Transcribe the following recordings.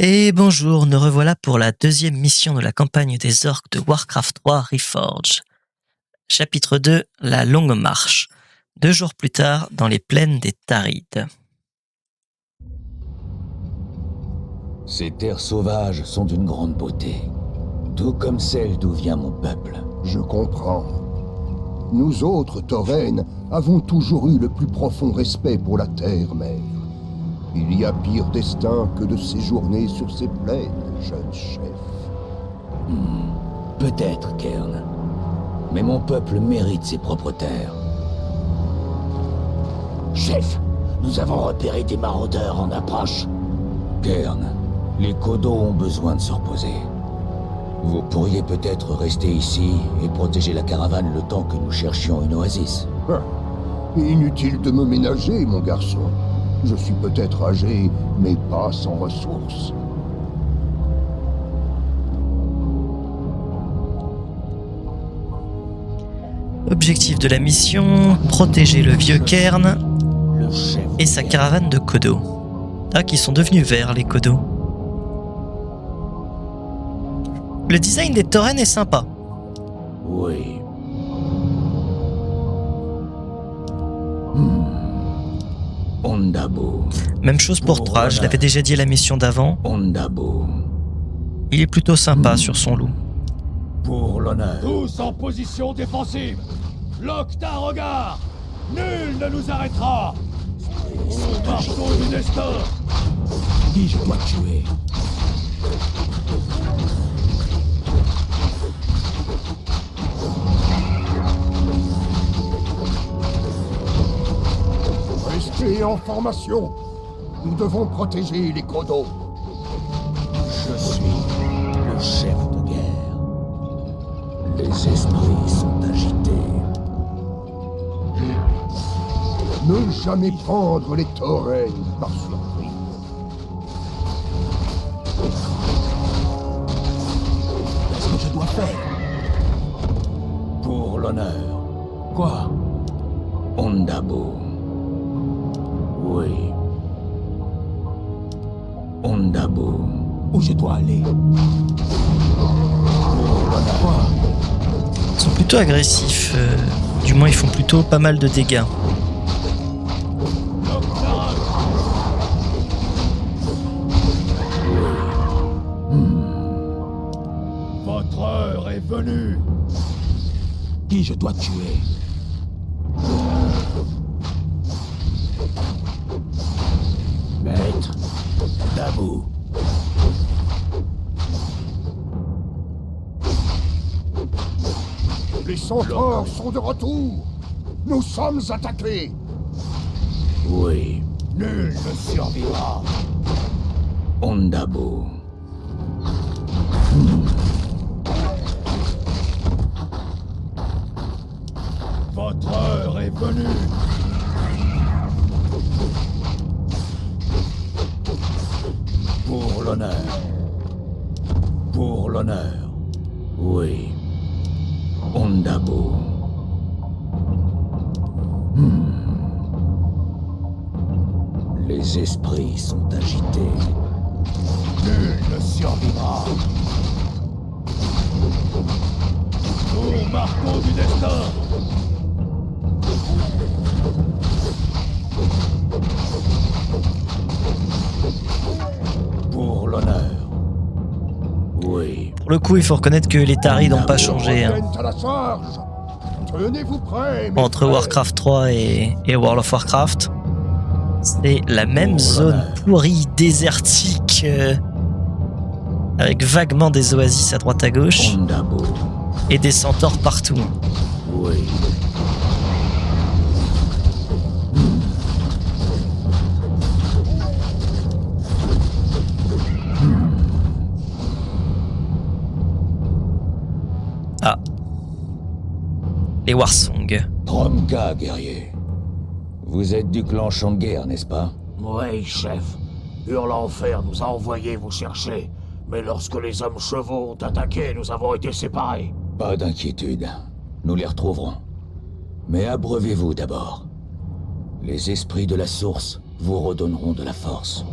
Et bonjour, nous revoilà pour la deuxième mission de la campagne des orques de Warcraft 3 Reforged. Chapitre 2, la longue marche. 2 jours plus tard, dans les plaines des Tarides. Ces terres sauvages sont d'une grande beauté, tout comme celle d'où vient mon peuple. Je comprends. Nous autres, Tauren, avons toujours eu le plus profond respect pour la terre-mère. Il y a pire destin que de séjourner sur ces plaines, jeune chef. Peut-être, Cairn. Mais mon peuple mérite ses propres terres. Chef, nous avons repéré des maraudeurs en approche. Cairn, les Kodos ont besoin de se reposer. Vous pourriez peut-être rester ici et protéger la caravane le temps que nous cherchions une oasis. Inutile de me ménager, mon garçon. Je suis peut-être âgé, mais pas sans ressources. Objectif de la mission, protéger le vieux Cairn Le chef et sa caravane de Kodos. Ah, qui sont devenus verts, les Kodos. Le design des taurennes est sympa. Oui. Ondabo. Même chose pour Tra, je l'avais déjà dit à la mission d'avant. Ondabo. Il est plutôt sympa sur son loup. Pour l'honneur. Tous en position défensive. Loque d'un regard. Nul ne nous arrêtera. Au marteau du destin. Qui je dois tuer? Restez en formation. Nous devons protéger les Kodos. Je suis le chef de guerre. Les esprits sont agités. Ne jamais prendre les Tauren par surprise. Qu'est-ce que je dois faire? Pour l'honneur. Quoi? Ondabo. Oui. Ondabo. Où je dois aller? Quoi? Ils sont plutôt agressifs. Du moins, ils font plutôt pas mal de dégâts. Votre heure est venue. Qui je dois tuer? Maître Dabou. Les centaures sont de retour. Nous sommes attaqués. Oui. Nul ne survivra. Ondabo. Votre heure est venue. Pour l'honneur. Pour l'honneur. Oui. Ondabo. Les esprits sont agités. Nul ne survivra. Au marteau du destin. Pour l'honneur. Oui. Pour le coup, il faut reconnaître que les Tarides n'ont pas changé. Hein. Reviennent à la charge. Tenez-vous prêts, mes Entre frères. Warcraft 3 et World of Warcraft, c'est la même zone pourrie, désertique, avec vaguement des oasis à droite à gauche Ondabo. et des centaures partout. Oui. Ah. Les Warsong. Tromka, guerrier. Vous êtes du clan Changer, n'est-ce pas? Oui, chef. Hurlenfer nous a envoyé vous chercher. Mais lorsque les hommes chevaux ont attaqué, nous avons été séparés. Pas d'inquiétude. Nous les retrouverons. Mais abreuvez-vous d'abord. Les esprits de la source vous redonneront de la force.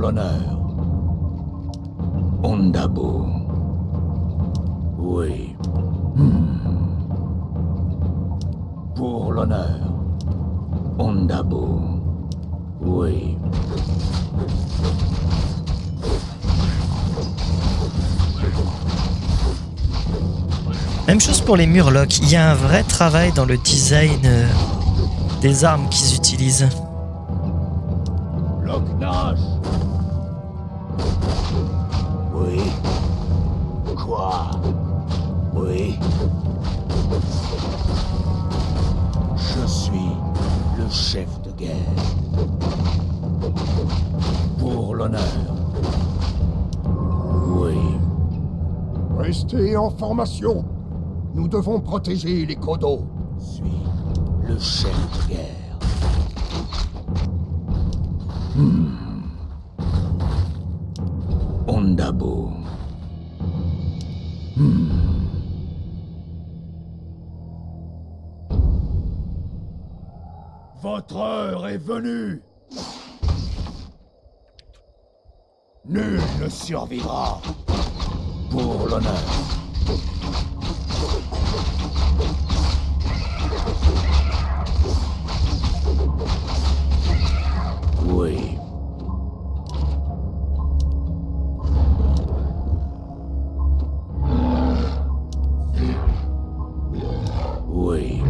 l'honneur. Ondabo. Oui. Pour l'honneur. Ondabo. Oui. Même chose pour les murlocs. Il y a un vrai travail dans le design des armes qu'ils utilisent. Loch Narash. Oui. Quoi? Oui. Je suis le chef de guerre. Pour l'honneur. Oui. Restez en formation. Nous devons protéger les Kodo. Je suis le chef de guerre. Ondabo. Votre heure est venue. Nul ne survivra. Pour l'honneur. Oui. Oui.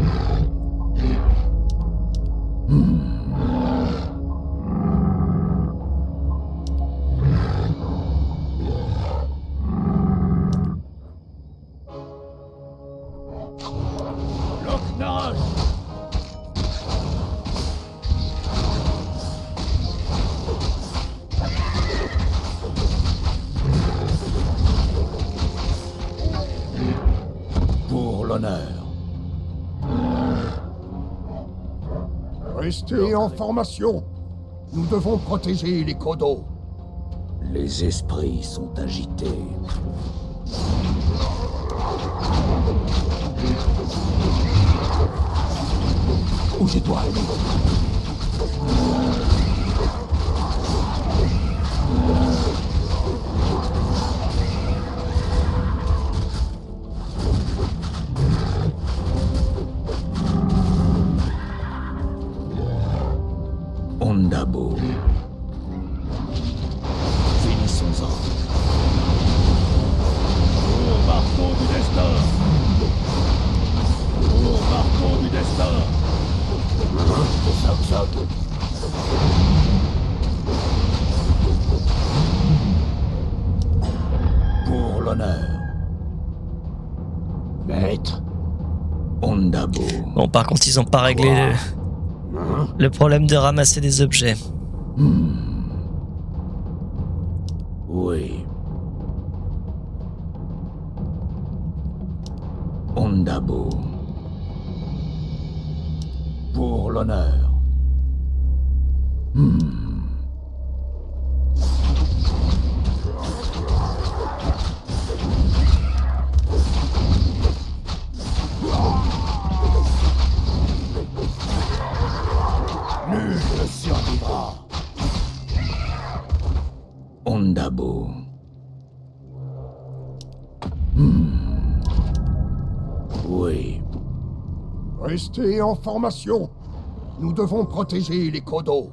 Loch Narash. Pour l'honneur. Restez en formation. Nous devons protéger les Kodo. Les esprits sont agités. Où je dois aller? Ondabo. Finissons-en. Au marteau du destin. Au marteau du destin. Zog. Pour l'honneur. Maître. Ondabo. Bon, par contre, ils ont pas réglé le problème de ramasser des objets. Oui. Ondabo. Pour l'honneur. Nul ne survivra. Ondabo. Oui. Restez en formation. Nous devons protéger les Kodo.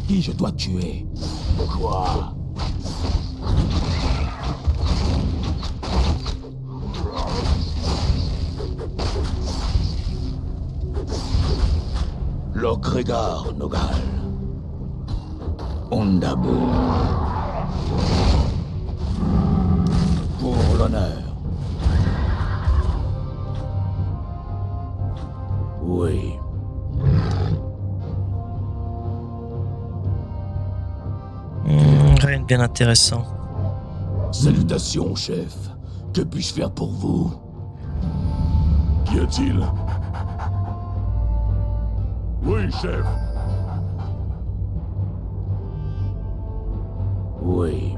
Qui je dois tuer? Quoi? Lokregar Nogal. Ondabo. Pour l'honneur. Oui. Rien de bien intéressant. Salutations, chef. Que puis-je faire pour vous? Qu'y a-t-il? Oui, chef. Oui.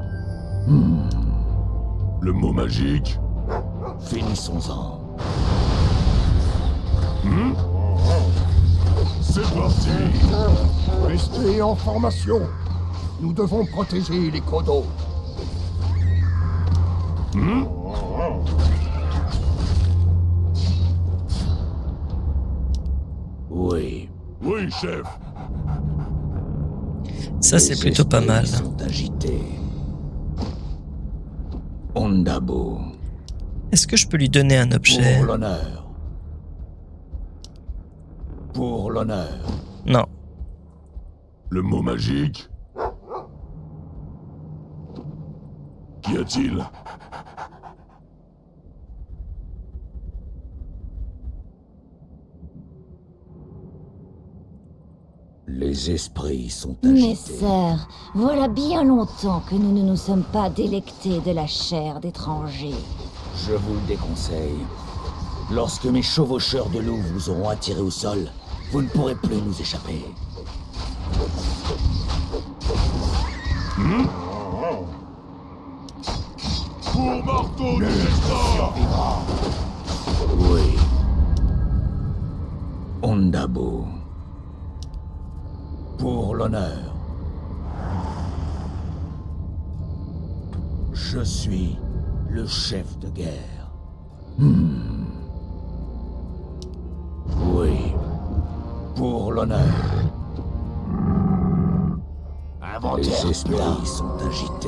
Le mot magique? Finissons-en. C'est parti. Restez en formation. Nous devons protéger les Kodo. Oui. Oui, chef. Ça, c'est Les plutôt pas mal. esprits sont agités. Ondabo. Est-ce que je peux lui donner un objet? Pour l'honneur. Pour l'honneur. Non. Le mot magique. Qu'y a-t-il? Les esprits sont Mes agités. sœurs, voilà bien longtemps que nous ne nous sommes pas délectés de la chair d'étrangers. Je vous le déconseille. Lorsque mes chevaucheurs de loup vous auront attiré au sol, vous ne pourrez plus nous échapper. Pour marteau du Nestor. Oui. Ondabo. Pour l'honneur. Je suis le chef de guerre. Oui. Pour l'honneur. Les esprits sont agités.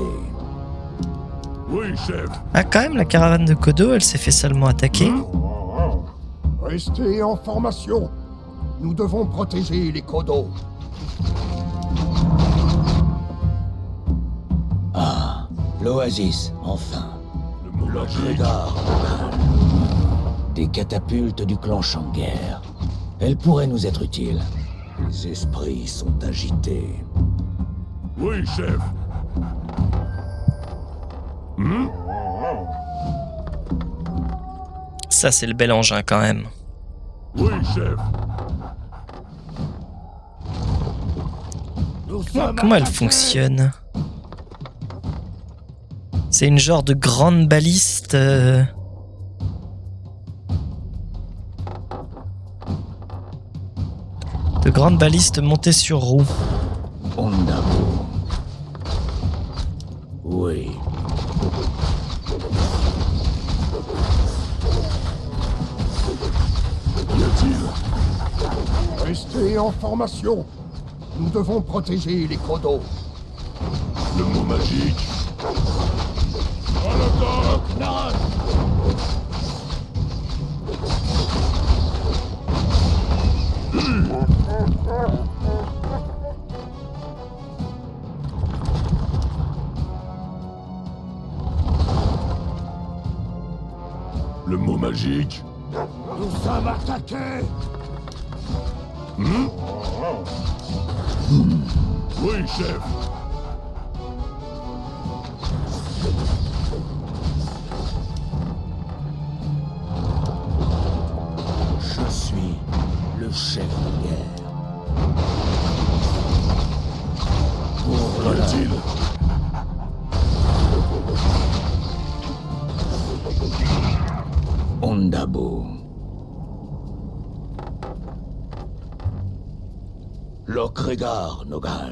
Oui, chef. Ah, quand même, la caravane de Kodo, elle s'est fait salement attaquer. Restez en formation. Nous devons protéger les Kodo. Ah, l'oasis, enfin. Le mot magique. Regarde. Des catapultes du clan Shanguer. Elles pourraient nous être utiles. Les esprits sont agités. Oui, chef. Ça, c'est le bel engin quand même. Oui, chef. Comment elle fonctionne? C'est une genre de grande baliste. De grande baliste montée sur roue. Ondabo. Oui. Qu'y a-t-il? Restez en formation. Nous devons protéger les Kodo. Le mot magique. À l'attaque. Naran. Le mot magique. Nous sommes attaqués. Oui, chef. Je suis le chef de guerre. Pour Qu'y l'honneur. a-t-il? Ondabo. Lokregar Nogal.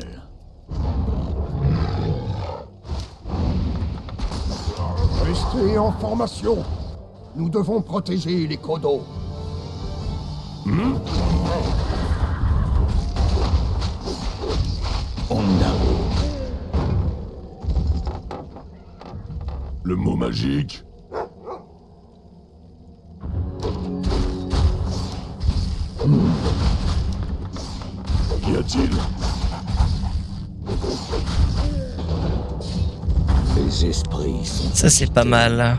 Restez en formation. Nous devons protéger les Kodo. Ondabo. Le mot magique. Qu'y a-t-il? Les esprits sont Ça, c'est pas mal.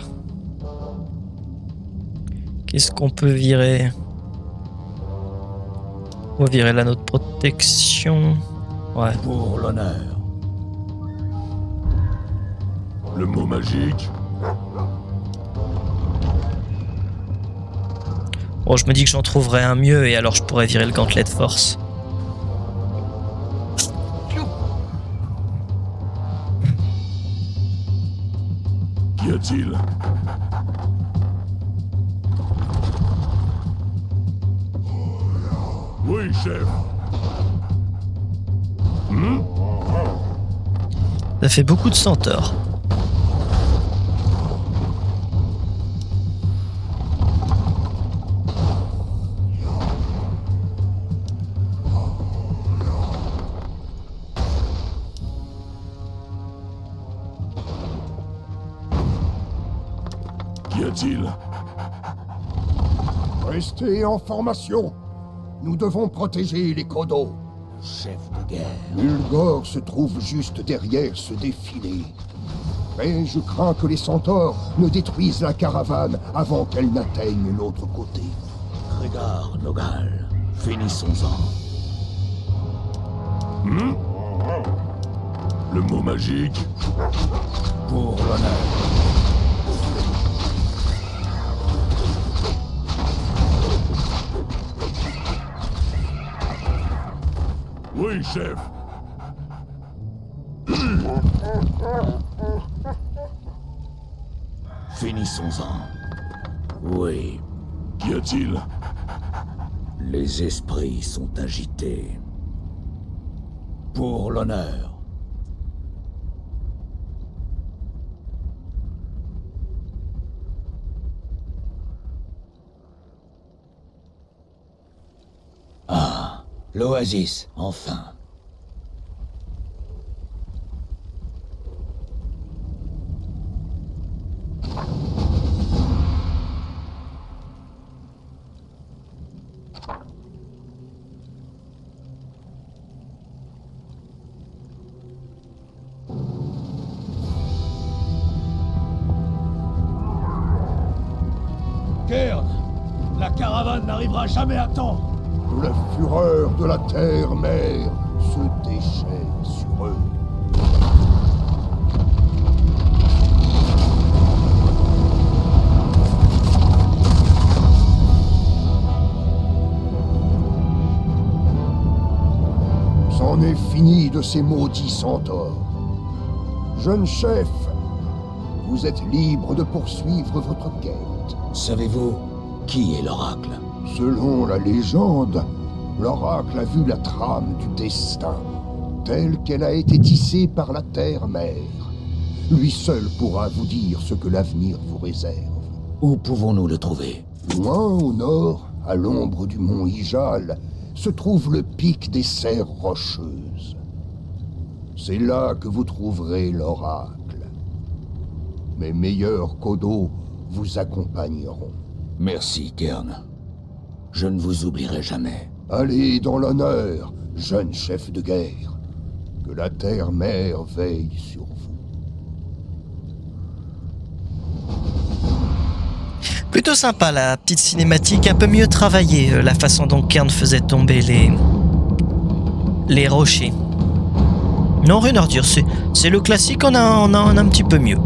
Qu'est-ce qu'on peut virer? On va virer l'anneau de protection. Ouais. pour l'honneur. Le mot magique. Bon, je me dis que j'en trouverai un mieux et alors je pourrais virer le gantelet de force. Qu'y a-t-il? Oui, chef. Ça fait beaucoup de centaures. Qu'y a-t-il? Restez en formation. Nous devons protéger les Kodos. Chef de guerre. Mulgore se trouve juste derrière ce défilé. Mais je crains que les centaures ne détruisent la caravane avant qu'elle n'atteigne l'autre côté. Regarde, Nogal. Finissons-en. Le mot magique? Pour l'honneur. Oui, chef. Finissons-en. Oui, Qu'y a-t-il? les esprits sont agités. Pour l'honneur. Ah, l'oasis, enfin. Cairn, la caravane n'arrivera jamais à temps. Que la fureur de la terre-mère se déchaîne sur eux. C'en est fini de ces maudits centaures. Jeune chef, vous êtes libre de poursuivre votre quête. Savez-vous qui est l'oracle? Selon la légende, l'oracle a vu la trame du destin, telle qu'elle a été tissée par la terre-mère. Lui seul pourra vous dire ce que l'avenir vous réserve. Où pouvons-nous le trouver? Loin au nord, à l'ombre du mont Ijal, se trouve le pic des serres rocheuses. C'est là que vous trouverez l'oracle. Mes meilleurs Kodos vous accompagneront. Merci, Cairn. Je ne vous oublierai jamais. Allez dans l'honneur, jeune chef de guerre. Que la terre-mère veille sur vous. Plutôt sympa la petite cinématique, un peu mieux travaillée, la façon dont Cairn faisait tomber les rochers. Non, rien à redire, c'est le classique, on a un petit peu mieux.